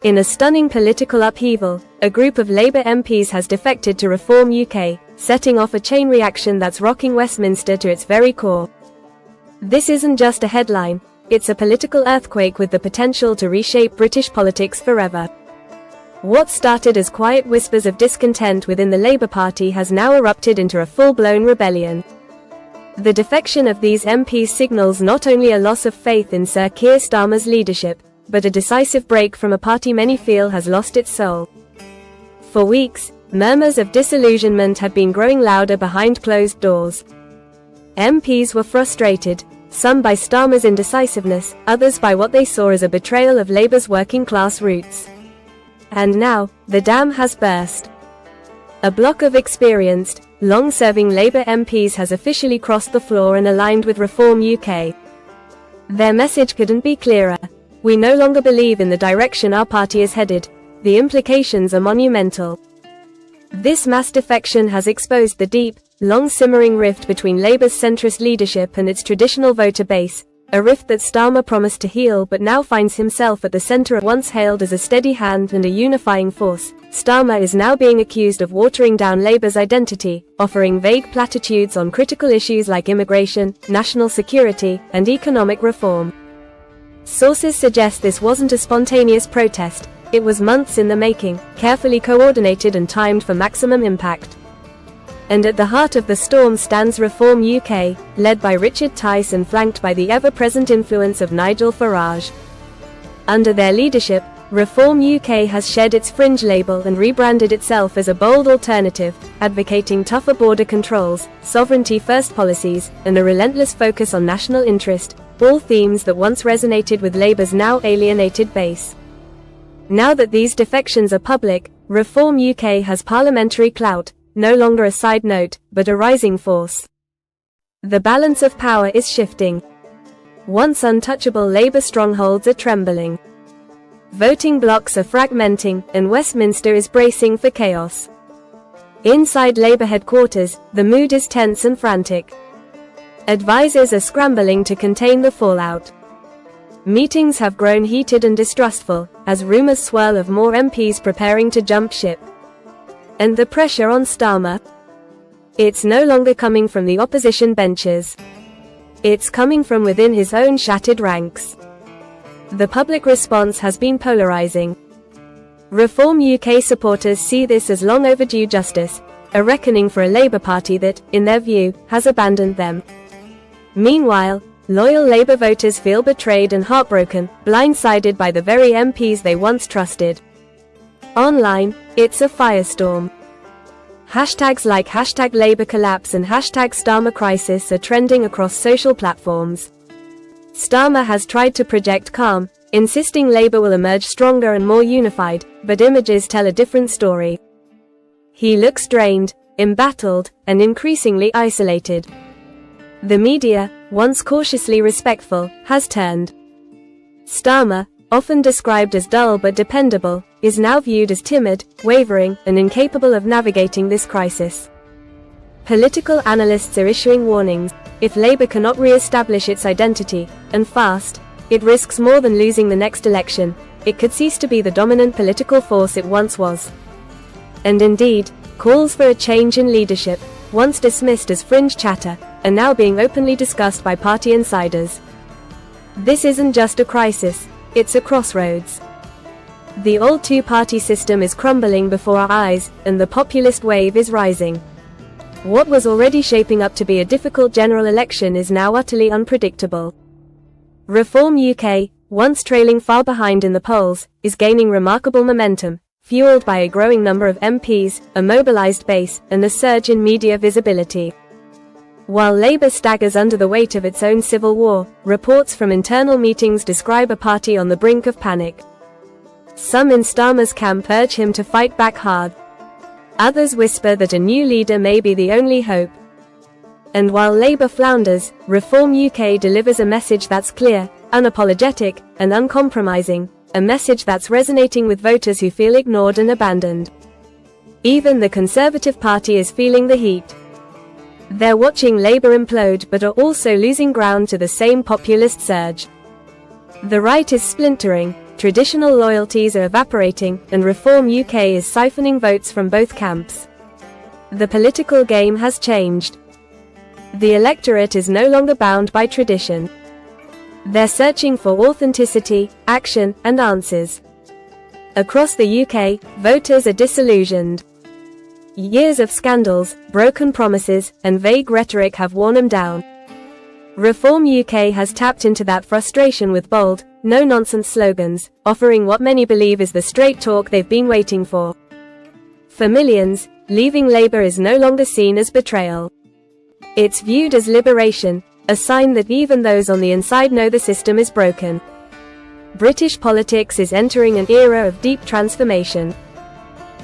In a stunning political upheaval, a group of Labour MPs has defected to Reform UK, setting off a chain reaction that's rocking Westminster to its very core. This isn't just a headline, it's a political earthquake with the potential to reshape British politics forever. What started as quiet whispers of discontent within the Labour Party has now erupted into a full-blown rebellion. The defection of these MPs signals not only a loss of faith in Sir Keir Starmer's leadership, but a decisive break from a party many feel has lost its soul. For weeks, murmurs of disillusionment had been growing louder behind closed doors. MPs were frustrated, some by Starmer's indecisiveness, others by what they saw as a betrayal of Labour's working-class roots. And now, the dam has burst. A block of experienced, long-serving Labour MPs has officially crossed the floor and aligned with Reform UK. Their message couldn't be clearer. We no longer believe in the direction our party is headed. The implications are monumental. This mass defection has exposed the deep, long-simmering rift between Labour's centrist leadership and its traditional voter base, a rift that Starmer promised to heal but now finds himself at the centre of once hailed as a steady hand and a unifying force. Starmer is now being accused of watering down Labour's identity, offering vague platitudes on critical issues like immigration, national security, and economic reform. Sources suggest this wasn't a spontaneous protest, it was months in the making, carefully coordinated and timed for maximum impact. And at the heart of the storm stands Reform UK, led by Richard Tice and flanked by the ever-present influence of Nigel Farage. Under their leadership, Reform UK has shed its fringe label and rebranded itself as a bold alternative, advocating tougher border controls, sovereignty-first policies, and a relentless focus on national interest, all themes that once resonated with Labour's now alienated base. Now that these defections are public, Reform UK has parliamentary clout, no longer a side note, but a rising force. The balance of power is shifting. Once untouchable Labour strongholds are trembling. Voting blocs are fragmenting, and Westminster is bracing for chaos. Inside Labour headquarters, the mood is tense and frantic. Advisors are scrambling to contain the fallout. Meetings have grown heated and distrustful, as rumours swirl of more MPs preparing to jump ship. And the pressure on Starmer? It's no longer coming from the opposition benches. It's coming from within his own shattered ranks. The public response has been polarising. Reform UK supporters see this as long overdue justice, a reckoning for a Labour Party that, in their view, has abandoned them. Meanwhile, loyal Labour voters feel betrayed and heartbroken, blindsided by the very MPs they once trusted. Online, it's a firestorm. Hashtags like #LabourCollapse and #StarmerCrisis are trending across social platforms. Starmer has tried to project calm, insisting Labour will emerge stronger and more unified, but images tell a different story. He looks drained, embattled, and increasingly isolated. The media, once cautiously respectful, has turned. Starmer, often described as dull but dependable, is now viewed as timid, wavering, and incapable of navigating this crisis. Political analysts are issuing warnings. If Labour cannot re-establish its identity, and fast, it risks more than losing the next election. It could cease to be the dominant political force it once was. And indeed, calls for a change in leadership, once dismissed as fringe chatter, are now being openly discussed by party insiders. This isn't just a crisis, it's a crossroads. The old two-party system is crumbling before our eyes, and the populist wave is rising. What was already shaping up to be a difficult general election is now utterly unpredictable. Reform UK, once trailing far behind in the polls, is gaining remarkable momentum, fueled by a growing number of MPs, a mobilised base, and a surge in media visibility. While Labour staggers under the weight of its own civil war, reports from internal meetings describe a party on the brink of panic. Some in Starmer's camp urge him to fight back hard. Others whisper that a new leader may be the only hope. And while Labour flounders, Reform UK delivers a message that's clear, unapologetic, and uncompromising, a message that's resonating with voters who feel ignored and abandoned. Even the Conservative Party is feeling the heat. They're watching Labour implode but are also losing ground to the same populist surge. The right is splintering, traditional loyalties are evaporating, and Reform UK is siphoning votes from both camps. The political game has changed. The electorate is no longer bound by tradition. They're searching for authenticity, action, and answers. Across the UK, voters are disillusioned. Years of scandals, broken promises, and vague rhetoric have worn them down. Reform UK has tapped into that frustration with bold, no-nonsense slogans, offering what many believe is the straight talk they've been waiting for. For millions, leaving Labour is no longer seen as betrayal. It's viewed as liberation, a sign that even those on the inside know the system is broken. British politics is entering an era of deep transformation.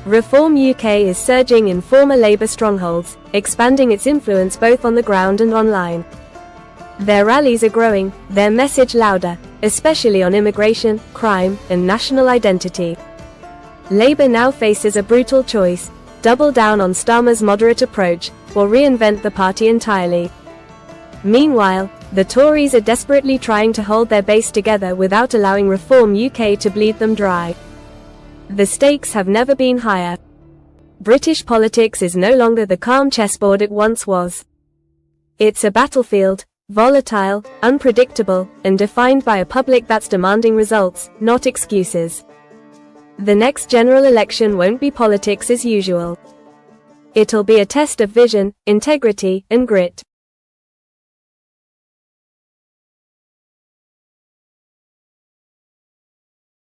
Reform UK is surging in former Labour strongholds, expanding its influence both on the ground and online. Their rallies are growing, their message louder, especially on immigration, crime, and national identity. Labour now faces a brutal choice: double down on Starmer's moderate approach, or reinvent the party entirely. Meanwhile, the Tories are desperately trying to hold their base together without allowing Reform UK to bleed them dry. The stakes have never been higher. British politics is no longer the calm chessboard it once was. It's a battlefield, volatile, unpredictable, and defined by a public that's demanding results, not excuses. The next general election won't be politics as usual. It'll be a test of vision, integrity, and grit.